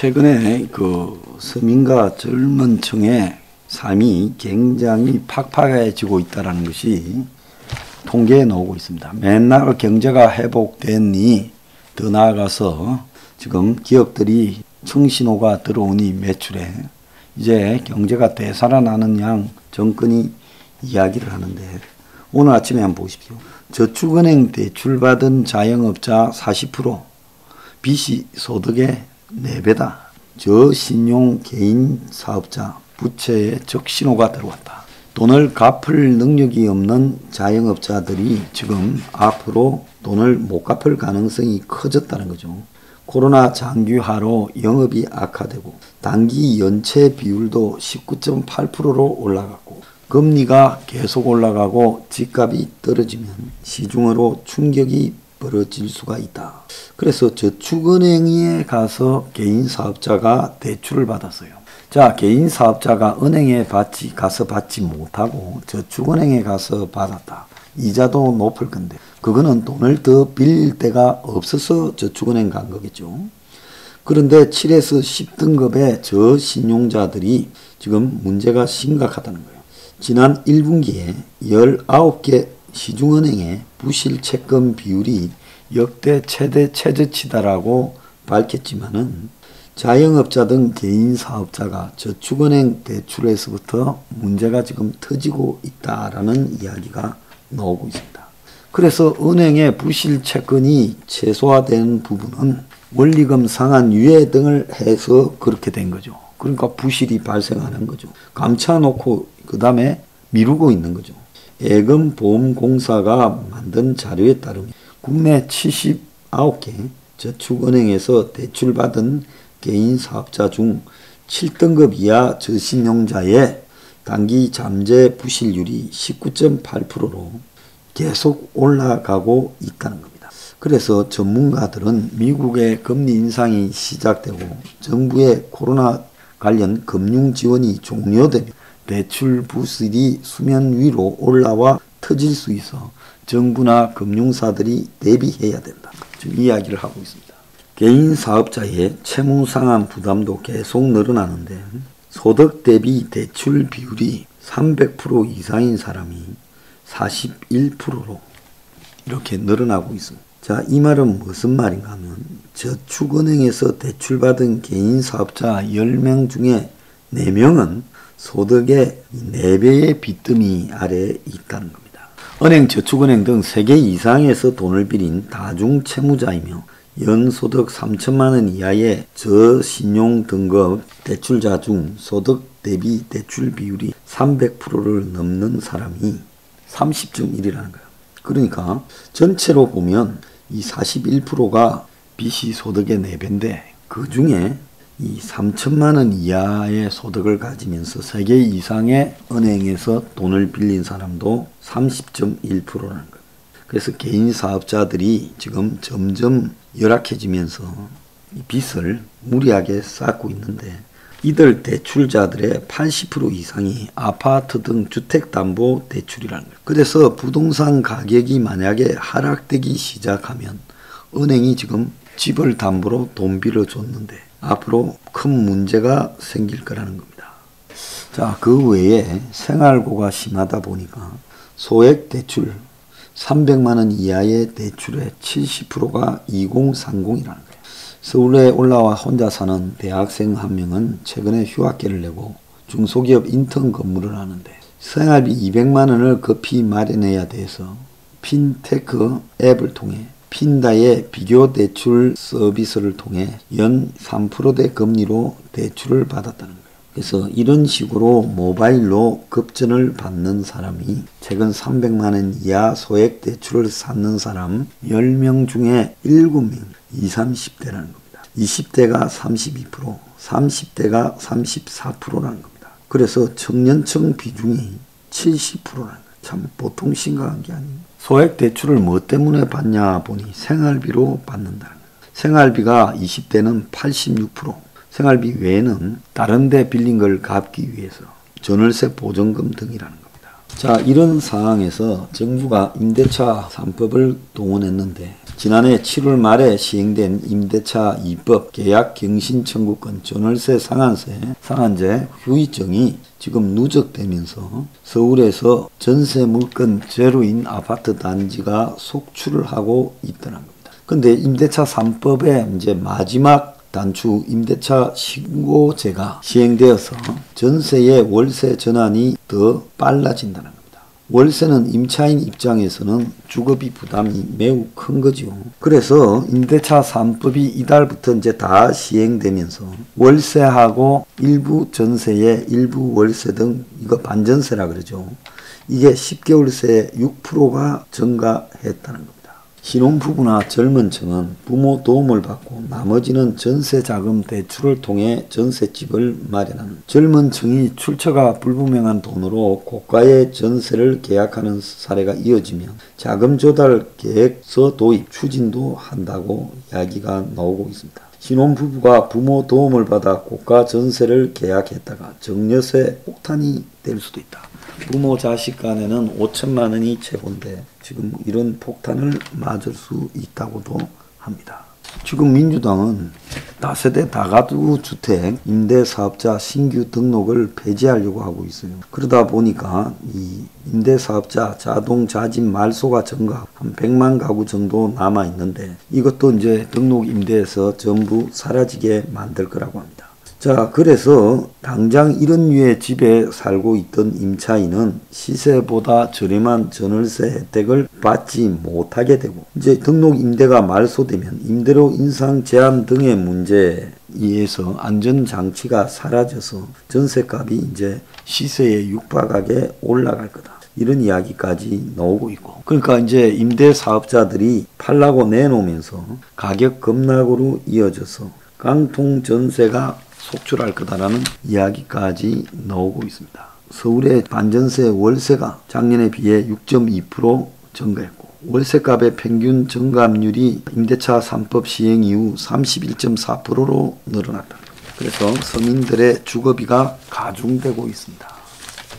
최근에 그 서민과 젊은 층의 삶이 굉장히 팍팍해지고 있다는 것이 통계에 나오고 있습니다. 맨날 경제가 회복됐니, 더 나아가서 지금 기업들이 청신호가 들어오니 매출에 이제 경제가 되살아나는 양 정권이 이야기를 하는데, 오늘 아침에 한번 보십시오. 저축은행 대출받은 자영업자 40%, 빚이 소득의 4배다. 저신용 개인 사업자 부채에 적신호가 들어왔다. 돈을 갚을 능력이 없는 자영업자들이 지금 앞으로 돈을 못 갚을 가능성이 커졌다는 거죠. 코로나 장기화로 영업이 악화되고 단기 연체 비율도 19.8%로 올라갔고 금리가 계속 올라가고 집값이 떨어지면 시중으로 충격이 벌어질 수가 있다. 그래서 저축은행에 가서 개인 사업자가 대출을 받았어요. 자, 개인 사업자가 은행에 가서 받지 못하고 저축은행에 가서 받았다. 이자도 높을 건데 그거는 돈을 더 빌릴 데가 없어서 저축은행 간 거겠죠. 그런데 7에서 10등급의 저신용자들이 지금 문제가 심각하다는 거예요. 지난 1분기에 19개 시중은행의 부실채권 비율이 역대 최대 최저치다라고 밝혔지만은 자영업자 등 개인 사업자가 저축은행 대출에서부터 문제가 지금 터지고 있다라는 이야기가 나오고 있습니다. 그래서 은행의 부실채권이 최소화된 부분은 원리금 상환 유예 등을 해서 그렇게 된 거죠. 그러니까 부실이 발생하는 거죠. 감춰놓고 그 다음에 미루고 있는 거죠. 예금보험공사가 만든 자료에 따르면 국내 79개 저축은행에서 대출받은 개인 사업자 중 7등급 이하 저신용자의 단기 잠재 부실률이 19.8%로 계속 올라가고 있다는 겁니다. 그래서 전문가들은 미국의 금리 인상이 시작되고 정부의 코로나 관련 금융 지원이 종료되면 대출 부실이 수면 위로 올라와 터질 수 있어 정부나 금융사들이 대비해야 된다. 지금 이야기를 하고 있습니다. 개인 사업자의 채무 상환 부담도 계속 늘어나는데 소득 대비 대출 비율이 300% 이상인 사람이 41%로 이렇게 늘어나고 있습니다. 자, 이 말은 무슨 말인가 하면 저축은행에서 대출받은 개인 사업자 10명 중에 4명은 소득의 4배의 빚더미 아래에 있다는 겁니다. 은행, 저축은행 등 3개 이상에서 돈을 빌린 다중채무자이며 연소득 3천만 원 이하의 저신용 등급 대출자 중 소득 대비 대출 비율이 300%를 넘는 사람이 30.1이라는 거예요. 그러니까 전체로 보면 이 41%가 빚이 소득의 4배인데 그 중에 이 3천만 원 이하의 소득을 가지면서 3개 이상의 은행에서 돈을 빌린 사람도 30.1%라는 거예요. 그래서 개인 사업자들이 지금 점점 열악해지면서 이 빚을 무리하게 쌓고 있는데 이들 대출자들의 80% 이상이 아파트 등 주택담보대출이라는 거예요. 그래서 부동산 가격이 만약에 하락되기 시작하면 은행이 지금 집을 담보로 돈 빌어줬는데 앞으로 큰 문제가 생길 거라는 겁니다. 자, 그 외에 생활고가 심하다 보니까 소액 대출 300만 원 이하의 대출의 70%가 2030이라는 거예요. 서울에 올라와 혼자 사는 대학생 한 명은 최근에 휴학계를 내고 중소기업 인턴 근무를 하는데 생활비 200만 원을 급히 마련해야 돼서 핀테크 앱을 통해 핀다의 비교대출 서비스를 통해 연 3%대 금리로 대출을 받았다는 거예요. 그래서 이런 식으로 모바일로 급전을 받는 사람이 최근 300만 원 이하 소액 대출을 쌓는 사람 10명 중에 7명, 20, 30대라는 겁니다. 20대가 32%, 30대가 34%라는 겁니다. 그래서 청년층 비중이 70%라는 거예요. 참 보통 심각한 게 아니에요. 소액 대출을 뭐 때문에 받냐 보니 생활비로 받는다는 거예요. 생활비가 20대는 86%, 생활비 외에는 다른 데 빌린 걸 갚기 위해서 전월세 보전금 등이라는 겁니다. 자, 이런 상황에서 정부가 임대차 3법을 동원했는데 지난해 7월 말에 시행된 임대차 2법 계약갱신청구권 전월세 상한제 후유증이 지금 누적되면서 서울에서 전세 물건 제로인 아파트 단지가 속출을 하고 있다는 겁니다. 근데 임대차 3법의 이제 마지막 단추 임대차 신고제가 시행되어서 전세의 월세 전환이 더 빨라진다는 겁니다. 월세는 임차인 입장에서는 주거비 부담이 매우 큰 거죠. 그래서 임대차 3법이 이달부터 이제 다 시행되면서 월세하고 일부 전세의 일부 월세 등 이거 반전세라 그러죠. 이게 10개월세 6%가 증가했다는 겁니다. 신혼부부나 젊은 층은 부모 도움을 받고 나머지는 전세자금 대출을 통해 전셋집을 마련하는 젊은 층이 출처가 불분명한 돈으로 고가의 전세를 계약하는 사례가 이어지면 자금 조달 계획서 도입 추진도 한다고 이야기가 나오고 있습니다. 신혼부부가 부모 도움을 받아 고가 전세를 계약했다가 정려세 폭탄이 될 수도 있다. 부모 자식 간에는 5천만 원이 최고인데 지금 이런 폭탄을 맞을 수 있다고도 합니다. 지금 민주당은 다세대 다가구 주택 임대사업자 신규 등록을 폐지하려고 하고 있어요. 그러다 보니까 이 임대사업자 자동 자진 말소가 증가 한 100만 가구 정도 남아 있는데 이것도 이제 등록 임대에서 전부 사라지게 만들 거라고 합니다. 자, 그래서 당장 이런 류의 집에 살고 있던 임차인은 시세보다 저렴한 전월세 혜택을 받지 못하게 되고 이제 등록 임대가 말소되면 임대료 인상 제한 등의 문제에 의해서 안전장치가 사라져서 전세값이 이제 시세에 육박하게 올라갈 거다. 이런 이야기까지 나오고 있고 그러니까 이제 임대사업자들이 팔라고 내놓으면서 가격 급락으로 이어져서 깡통 전세가 속출할 거다라는 이야기까지 나오고 있습니다. 서울의 반전세 월세가 작년에 비해 6.2% 증가했고 월세값의 평균 증감률이 임대차 3법 시행 이후 31.4%로 늘어났다. 그래서 서민들의 주거비가 가중되고 있습니다.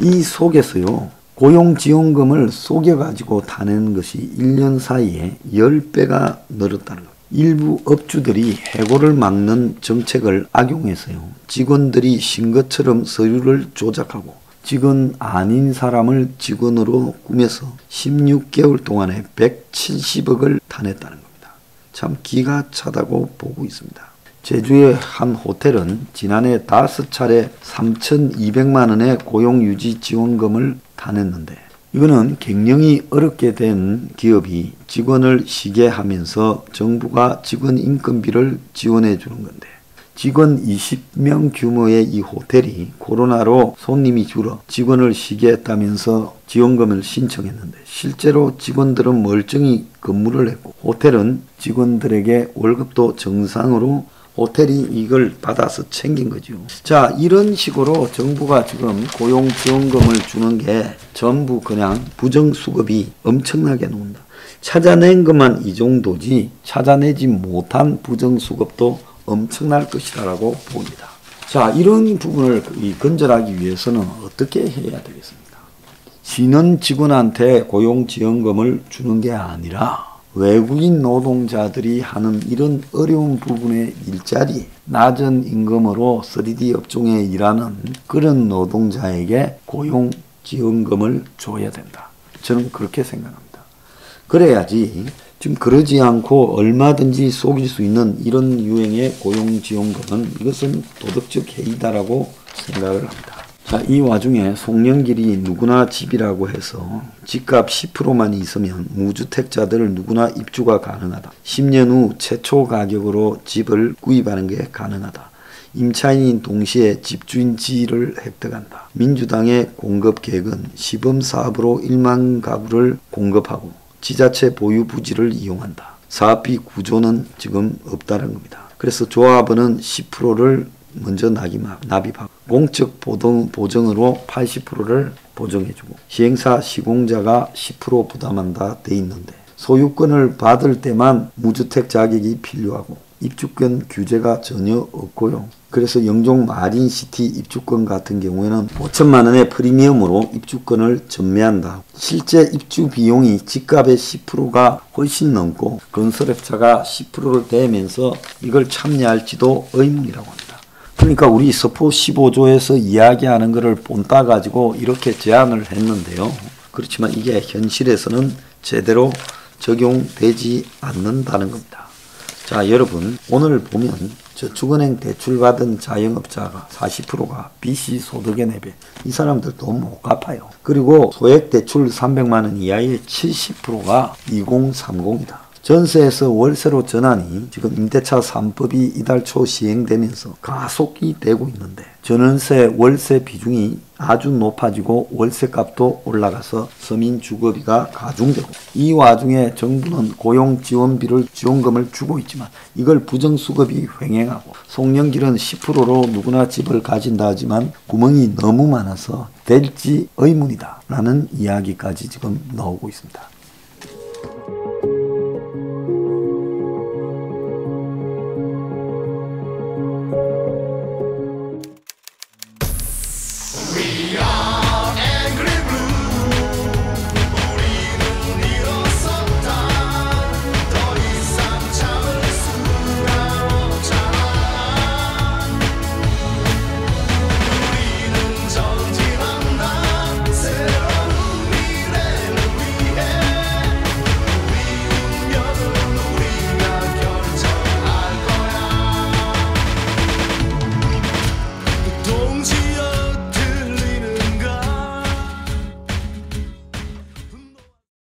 이 속에서요. 고용지원금을 속여가지고 타낸 것이 1년 사이에 10배가 늘었다는 것. 일부 업주들이 해고를 막는 정책을 악용해서요. 직원들이 신 것처럼 서류를 조작하고 직원 아닌 사람을 직원으로 꾸며서 16개월 동안에 170억을 타냈다는 겁니다. 참 기가 차다고 보고 있습니다. 제주의 한 호텔은 지난해 5차례 3,200만 원의 고용유지 지원금을 타냈는데 이거는 갱년이 어렵게 된 기업이 직원을 쉬게 하면서 정부가 직원 인건비를 지원해 주는 건데 직원 20명 규모의 이 호텔이 코로나로 손님이 줄어 직원을 쉬게 했다면서 지원금을 신청했는데 실제로 직원들은 멀쩡히 근무를 했고 호텔은 직원들에게 월급도 정상으로 호텔이 이걸 받아서 챙긴 거죠. 자, 이런 식으로 정부가 지금 고용지원금을 주는 게 전부 그냥 부정수급이 엄청나게 나온다. 찾아낸 것만 이 정도지 찾아내지 못한 부정수급도 엄청날 것이라고 봅니다. 자, 이런 부분을 건절하기 위해서는 어떻게 해야 되겠습니까? 신혼 직원한테 고용지원금을 주는 게 아니라 외국인 노동자들이 하는 이런 어려운 부분의 일자리, 낮은 임금으로 3D 업종에 일하는 그런 노동자에게 고용지원금을 줘야 된다. 저는 그렇게 생각합니다. 그래야지 지금 그러지 않고 얼마든지 속일 수 있는 이런 유행의 고용지원금은 이것은 도덕적 해이다라고 생각을 합니다. 자, 이 와중에 송영길이 누구나 집이라고 해서 집값 10%만 있으면 무주택자들 누구나 입주가 가능하다. 10년 후 최초 가격으로 집을 구입하는 게 가능하다. 임차인인 동시에 집주인 지위를 획득한다. 민주당의 공급 계획은 시범사업으로 1만 가구를 공급하고 지자체 보유 부지를 이용한다. 사업비 구조는 지금 없다는 겁니다. 그래서 조합원은 10%를 먼저 납입하고 공적 보정으로 80%를 보정해주고 시행사 시공자가 10% 부담한다 돼 있는데 소유권을 받을 때만 무주택 자격이 필요하고 입주권 규제가 전혀 없고요. 그래서 영종 마린시티 입주권 같은 경우에는 5천만 원의 프리미엄으로 입주권을 전매한다. 실제 입주 비용이 집값의 10%가 훨씬 넘고 건설업자가 10%를 대면서 이걸 참여할지도 의문이라고 합니다. 그러니까 우리 서포 15조에서 이야기하는 것을 본따 가지고 이렇게 제안을 했는데요. 그렇지만 이게 현실에서는 제대로 적용되지 않는다는 겁니다. 자, 여러분, 오늘 보면 저축은행 대출받은 자영업자가 40%가 빚이 소득의 4배. 이 사람들 돈 못 갚아요. 그리고 소액 대출 300만 원 이하의 70%가 2030이다. 전세에서 월세로 전환이 지금 임대차 3법이 이달 초 시행되면서 가속이 되고 있는데 전월세 월세 비중이 아주 높아지고 월세값도 올라가서 서민 주거비가 가중되고 이 와중에 정부는 고용지원비를 지원금을 주고 있지만 이걸 부정수급이 횡행하고 송년길은 10%로 누구나 집을 가진다 하지만 구멍이 너무 많아서 될지 의문이다 라는 이야기까지 지금 나오고 있습니다.